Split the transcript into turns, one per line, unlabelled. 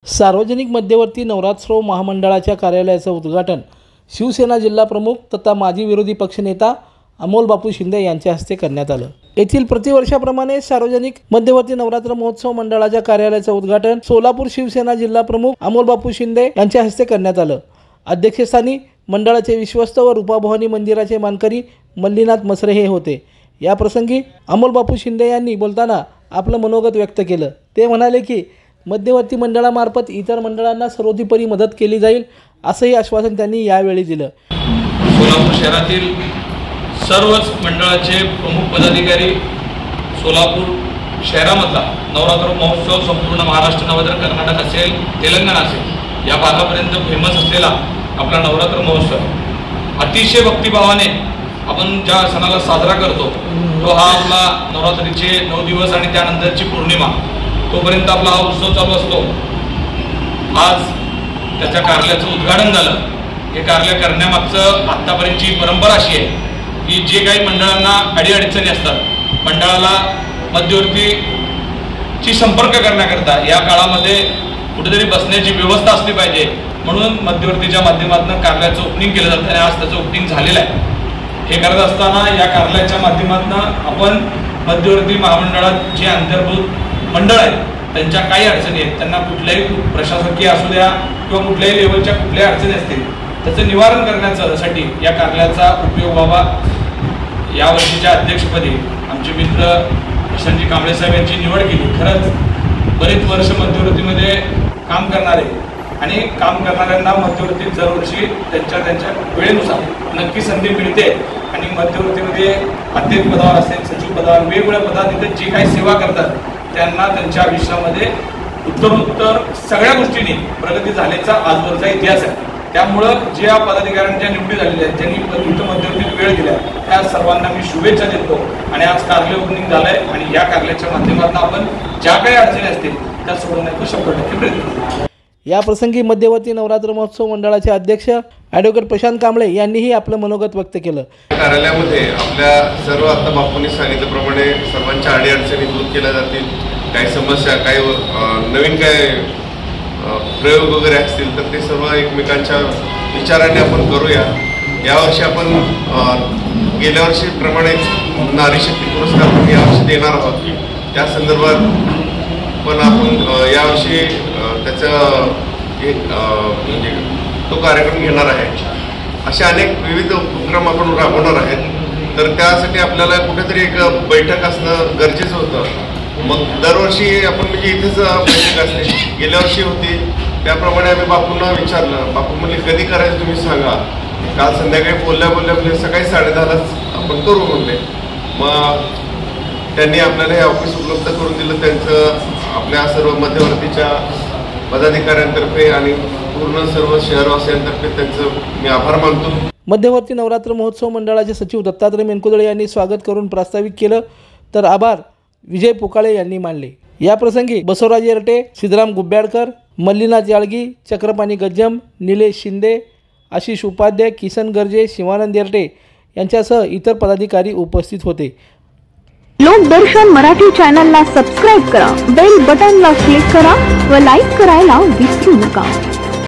सार्वजनिक मध्यवर्ती नवरात्रोत्सव महामंडळाच्या कार्यालयाचं उद्घाटन शिवसेना जिल्हा प्रमुख तथा माजी विरोधी पक्षनेता अमोल बापू शिंदे यांच्या हस्ते करण्यात आलं। येथील प्रतिवर्षाप्रमाणे सार्वजनिक मध्यवर्ती नवरात्र महोत्सव मंडळाच्या कार्यालयाचं उद्घाटन सोलापूर शिवसेना जिल्हा प्रमुख अमोल बापू शिंदे यांच्या हस्ते करण्यात आलं। अध्यक्षस्थानी मंडळाचे विश्वस्त व रूपाभवानी मंदिराचे मानकरी मल्लीनाथ मसरे हे होते। या प्रसंगी अमोल बापू शिंदे यांनी बोलताना आपलं मनोगत व्यक्त केलं। ते म्हणाले की मध्यवर्ती मंडळामार्फत इतर मंडळांना सर्वतोपरी मदत केली जाईल असंही आश्वासन त्यांनी यावेळी दिलं।
सोलापूर शहरातील सर्वच मंडळाचे प्रमुख पदाधिकारी सोलापूर शहरामधला नवरात्र महोत्सव संपूर्ण महाराष्ट्र नव्हे कर्नाटक असेल तेलंगणा असेल या भागापर्यंत फेमस असलेला आपला नवरात्र महोत्सव अतिशय भक्तिभावाने आपण ज्या सणाला साजरा करतो तो हा आपला नवरात्रीचे 9 दिवस आणि त्यानंतरची पौर्णिमा तोपर्यंत आपला हा उत्सव चालू असतो। आज त्याच्या कार्यालयाचं उद्घाटन झालं। हे कार्य करण्यामागचं आत्तापर्यंतची परंपरा अशी आहे की जे काही मंडळांना अडीअडचणी असतात मंडळाला मध्यवर्तीची संपर्क करण्याकरता या काळामध्ये कुठेतरी बसण्याची व्यवस्था असली पाहिजे म्हणून मध्यवर्तीच्या माध्यमातून कार्यालयाचं ओपनिंग केलं जातं आणि आज त्याचं ओपनिंग झालेलं आहे। हे करत असताना या कार्यालयाच्या माध्यमातून आपण मध्यवर्ती महामंडळात जे अंतर्भूत मंडळ आहेत त्यांच्या काही अडचणी आहेत त्यांना कुठल्याही प्रशासकीय असू द्या किंवा कुठल्याही लेवलच्या कुठल्याही अडचणी असतील त्याचं निवारण करण्यासाठी या कार्यालयाचा उपयोग व्हावा। यावर्षीच्या अध्यक्षपदी आमचे मित्र प्रशांतजी कांबळे साहेब यांची निवड केली। खरंच बरेच वर्ष मध्यवर्तीमध्ये काम करणारे आणि काम करणाऱ्यांना मध्यवर्ती दरवर्षी त्यांच्या वेळेनुसार नक्की संधी मिळते आणि मध्यवर्तीमध्ये अध्यक्ष पदावर असेल सचिव पदावर वेगवेगळ्या पदावर तिथे जे काही सेवा करतात त्यांना त्यांच्या आयुष्यामध्ये उत्तरोत्तर सगळ्या गोष्टींनी प्रगती झाल्याचा आजवरचा इतिहास आहे। त्यामुळं ज्या पदाधिकाऱ्यांच्या निवडी झालेल्या आहेत ज्यांनी इथं मध्यवर्तीत वेळ दिला त्या सर्वांना मी शुभेच्छा देतो आणि आज कार्यालय ओपनिंग झालंय आणि या कार्यालयाच्या माध्यमातून आपण ज्या काही अडचणी असतील त्या सोडवण्याचा 100% प्रयत्न करू।
या प्रसंगी मध्यवर्ती नवरात्र महोत्सव मंडळाचे अध्यक्ष ॲडव्होकेट प्रशांत कांबळे यांनीही आपलं मनोगत व्यक्त केलं।
कार्यालयामध्ये आपल्या सर्व आता बापूंनी सांगितल्याप्रमाणे सर्वांच्या अडीअडचणी दूर केल्या जातील। काही समस्या काही नवीन काय प्रयोग वगैरे असतील तर ते सर्व एकमेकांच्या विचाराने आपण करूया। यावर्षी आपण गेल्या वर्षीप्रमाणेच नारी शक्ती पुरस्कार आपण यावर्षी देणार आहोत। त्या संदर्भात पण आपण यावर्षी त्याचं म्हणजे तो कार्यक्रम घेणार आहे। असे अनेक विविध उपक्रम आपण राबवणार आहेत तर त्यासाठी आपल्याला कुठेतरी एक बैठक असणं गरजेचं होतं। मग दरवर्षी आपण म्हणजे इथेच बैठक असते। गेल्या वर्षी होती त्याप्रमाणे आम्ही बापूंना विचारलं। बापू म्हणले कधी करायचं तुम्ही सांगा। काल संध्याकाळी बोलल्या सकाळी 10:30लाच आपण करू म्हणले। मग त्यांनी आपल्याला हे ऑफिस उपलब्ध करून दिलं। त्यांचं आपल्या सर्व मध्यवर्तीच्या पदाधिकाऱ्यांतर्फे आणि पूर्ण सर्व शहरवासियांतर्फे त्यांचं मी आभार मानतो।
मध्यवर्ती नवरात्र महोत्सव मंडळाचे सचिव दत्तात्रय मेनकुदळे यांनी स्वागत करून प्रास्ताविक केलं तर आभार विजय पुकाळे यांनी मानले। या प्रसंगी बसवराज येरटे, सिद्धराम गुब्याडकर, मल्लीनाथ याळगी, चक्रपाणी गज्जम, निलेश शिंदे, आशिष उपाध्याय, किसन गर्जे, शिवानंद येरटे यांच्यासह इतर पदाधिकारी उपस्थित होते।
लोकदर्शन मराठी चॅनलला सबस्क्राइब करा, बेल बटनला क्लिक करा व लाईक करायला विसरू नका।